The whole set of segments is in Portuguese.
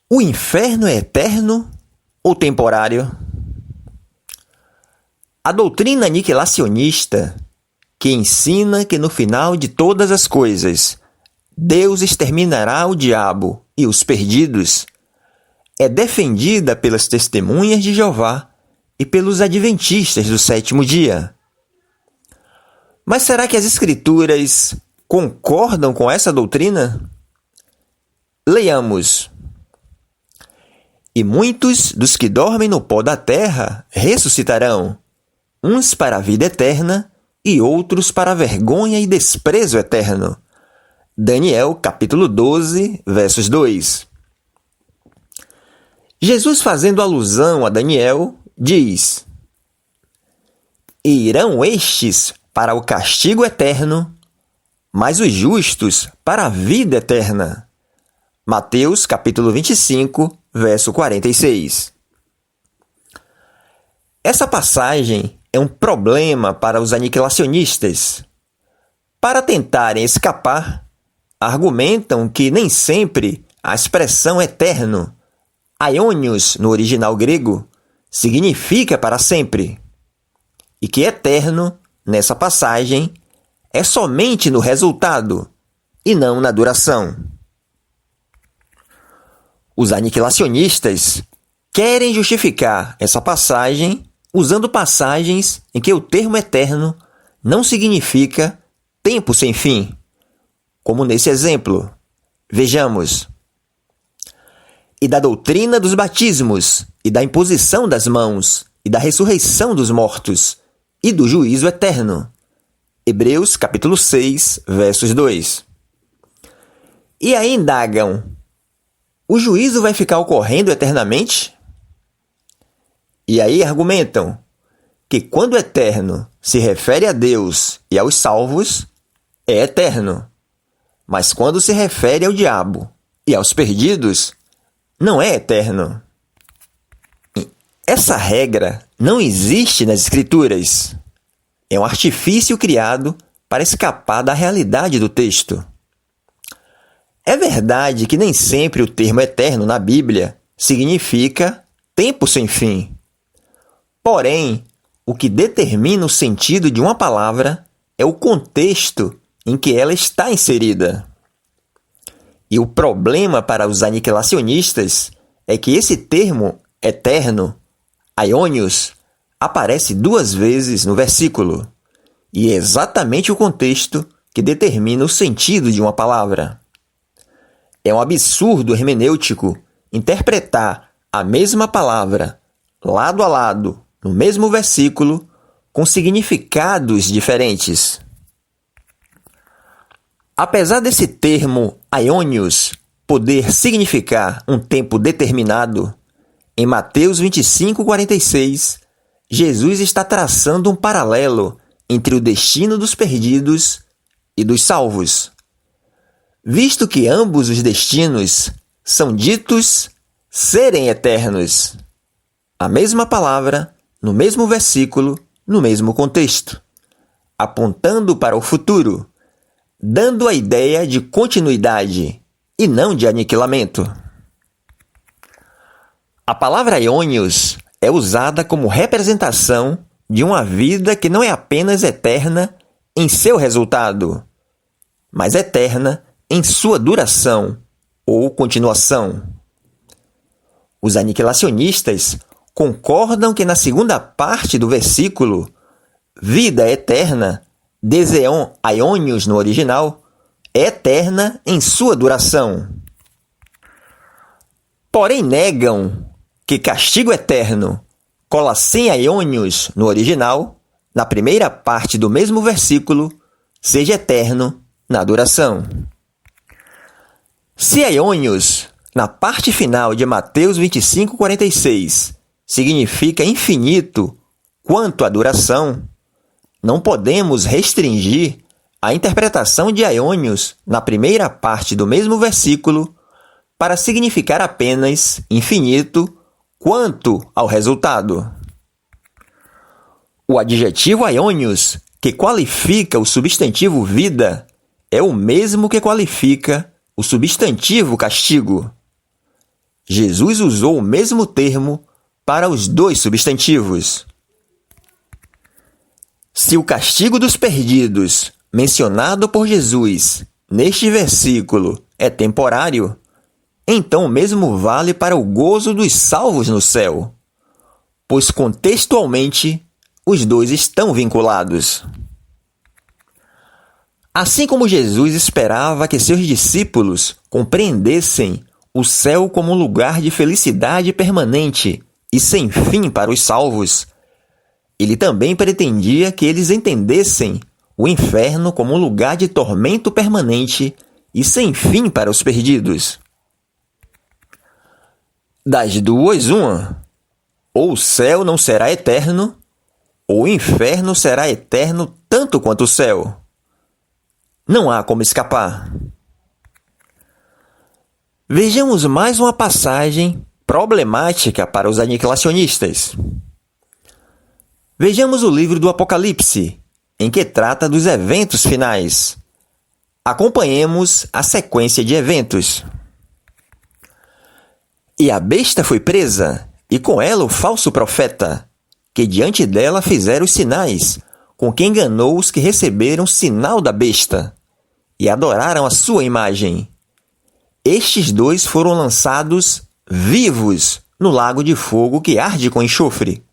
O inferno é eterno ou temporário? A doutrina aniquilacionista, que ensina que no final de todas as coisas Deus exterminará o diabo e os perdidos, é defendida pelas testemunhas de Jeová e pelos adventistas do sétimo dia. Mas será que as Escrituras concordam com essa doutrina? Leiamos. E muitos dos que dormem no pó da terra ressuscitarão, uns para a vida eterna e outros para a vergonha e desprezo eterno. Daniel, capítulo 12, versos 2. Jesus, fazendo alusão a Daniel, diz: E irão estes para o castigo eterno, mas os justos para a vida eterna. Mateus, capítulo 25, verso 46. Essa passagem é um problema para os aniquilacionistas. Para tentarem escapar, argumentam que nem sempre a expressão eterno, aionios no original grego, significa para sempre, e que eterno, nessa passagem, é somente no resultado e não na duração. Os aniquilacionistas querem justificar essa passagem usando passagens em que o termo eterno não significa tempo sem fim, como nesse exemplo. Vejamos. E da doutrina dos batismos, e da imposição das mãos, e da ressurreição dos mortos, e do juízo eterno. Hebreus, capítulo 6, versos 2. E aí indagam: o juízo vai ficar ocorrendo eternamente? E aí argumentam que quando eterno se refere a Deus e aos salvos, é eterno. Mas quando se refere ao diabo e aos perdidos, não é eterno. Essa regra não existe nas Escrituras. É um artifício criado para escapar da realidade do texto. É verdade que nem sempre o termo eterno na Bíblia significa tempo sem fim. Porém, o que determina o sentido de uma palavra é o contexto em que ela está inserida. E o problema para os aniquilacionistas é que esse termo eterno, aionios, aparece 2 vezes no versículo, e é exatamente o contexto que determina o sentido de uma palavra. É um absurdo hermenêutico interpretar a mesma palavra, lado a lado, no mesmo versículo, com significados diferentes. Apesar desse termo aionios poder significar um tempo determinado, em Mateus 25, 46, Jesus está traçando um paralelo entre o destino dos perdidos e dos salvos, visto que ambos os destinos são ditos serem eternos. A mesma palavra, no mesmo versículo, no mesmo contexto, apontando para o futuro, dando a ideia de continuidade e não de aniquilamento. A palavra aionios é usada como representação de uma vida que não é apenas eterna em seu resultado, mas eterna em sua duração ou continuação. Os aniquilacionistas concordam que na segunda parte do versículo, vida eterna, deseon aionios no original, é eterna em sua duração. Porém negam que castigo eterno, colassem aionios no original, na primeira parte do mesmo versículo, seja eterno na duração. Se aionios, na parte final de Mateus 25, 46, significa infinito quanto à duração, não podemos restringir a interpretação de aionios na primeira parte do mesmo versículo para significar apenas infinito quanto ao resultado. O adjetivo aionios, que qualifica o substantivo vida, é o mesmo que qualifica o substantivo castigo. Jesus usou o mesmo termo para os dois substantivos. Se o castigo dos perdidos, mencionado por Jesus neste versículo, é temporário, então o mesmo vale para o gozo dos salvos no céu, pois contextualmente os dois estão vinculados. Assim como Jesus esperava que seus discípulos compreendessem o céu como um lugar de felicidade permanente e sem fim para os salvos, ele também pretendia que eles entendessem o inferno como um lugar de tormento permanente e sem fim para os perdidos. Das duas, uma: ou o céu não será eterno, ou o inferno será eterno tanto quanto o céu. Não há como escapar. Vejamos mais uma passagem problemática para os aniquilacionistas. Vejamos o livro do Apocalipse, em que trata dos eventos finais. Acompanhemos a sequência de eventos. E a besta foi presa, e com ela o falso profeta, que diante dela fizeram os sinais, com que enganou os que receberam o sinal da besta, e adoraram a sua imagem. Estes dois foram lançados vivos no lago de fogo que arde com enxofre.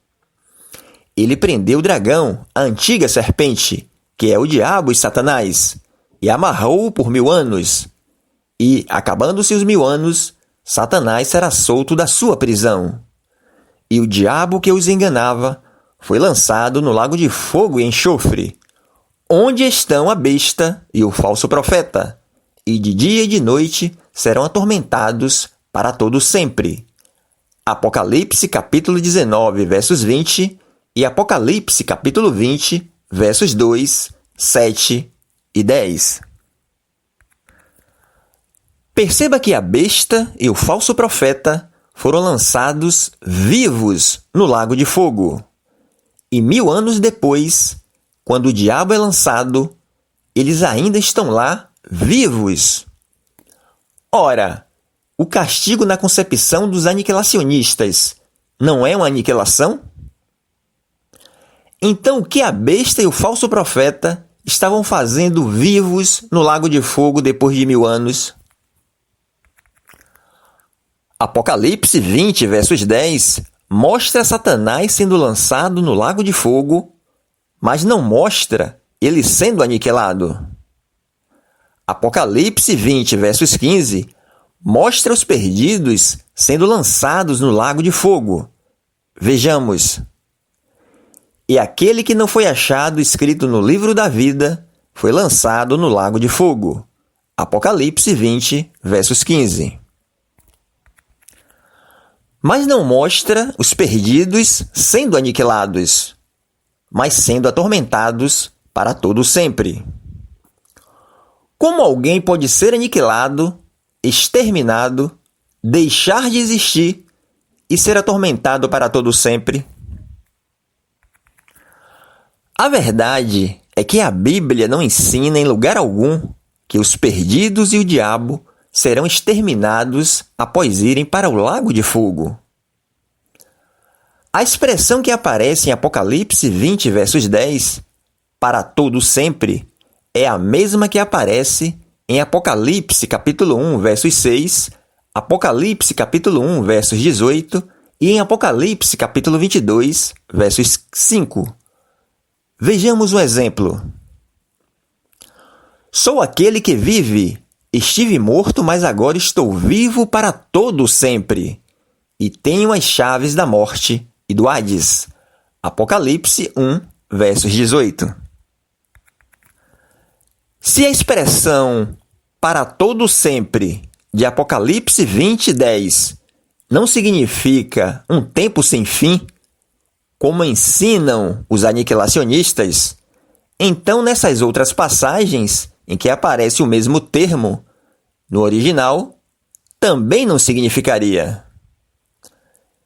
Ele prendeu o dragão, a antiga serpente, que é o diabo e Satanás, e amarrou-o por 1000 anos. E, acabando-se os 1000 anos, Satanás será solto da sua prisão. E o diabo que os enganava foi lançado no lago de fogo e enxofre, onde estão a besta e o falso profeta, e de dia e de noite serão atormentados para todo sempre. Apocalipse capítulo 19, versos 20 e Apocalipse capítulo 20, versos 2, 7 e 10. Perceba que a besta e o falso profeta foram lançados vivos no lago de fogo. E 1000 anos depois, quando o diabo é lançado, eles ainda estão lá vivos. Ora, o castigo na concepção dos aniquilacionistas não é uma aniquilação? Então, o que a besta e o falso profeta estavam fazendo vivos no lago de fogo depois de 1000 anos? Apocalipse 20, versos 10, mostra Satanás sendo lançado no lago de fogo, mas não mostra ele sendo aniquilado. Apocalipse 20, versos 15, mostra os perdidos sendo lançados no lago de fogo. Vejamos. E aquele que não foi achado escrito no livro da vida foi lançado no lago de fogo. Apocalipse 20, versos 15. Mas não mostra os perdidos sendo aniquilados, mas sendo atormentados para todo sempre. Como alguém pode ser aniquilado, exterminado, deixar de existir e ser atormentado para todo sempre? A verdade é que a Bíblia não ensina em lugar algum que os perdidos e o diabo serão exterminados após irem para o lago de fogo. A expressão que aparece em Apocalipse 20, versos 10, para todo sempre, é a mesma que aparece em Apocalipse capítulo 1, versos 6, Apocalipse capítulo 1, versos 18 e em Apocalipse capítulo 22, versos 5. Vejamos um exemplo. Sou aquele que vive. Estive morto, mas agora estou vivo para todo sempre. E tenho as chaves da morte e do Hades. Apocalipse 1, versos 18. Se a expressão para todo sempre de Apocalipse 20, 10 não significa um tempo sem fim, como ensinam os aniquilacionistas, então nessas outras passagens em que aparece o mesmo termo, no original, também não significaria.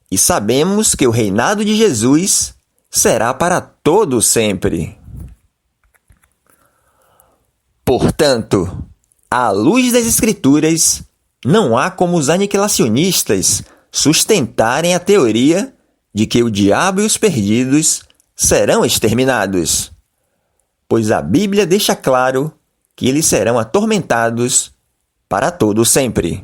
E sabemos que o reinado de Jesus será para todo sempre. Portanto, à luz das Escrituras, não há como os aniquilacionistas sustentarem a teoria de que o diabo e os perdidos serão exterminados, pois a Bíblia deixa claro que eles serão atormentados para todo sempre.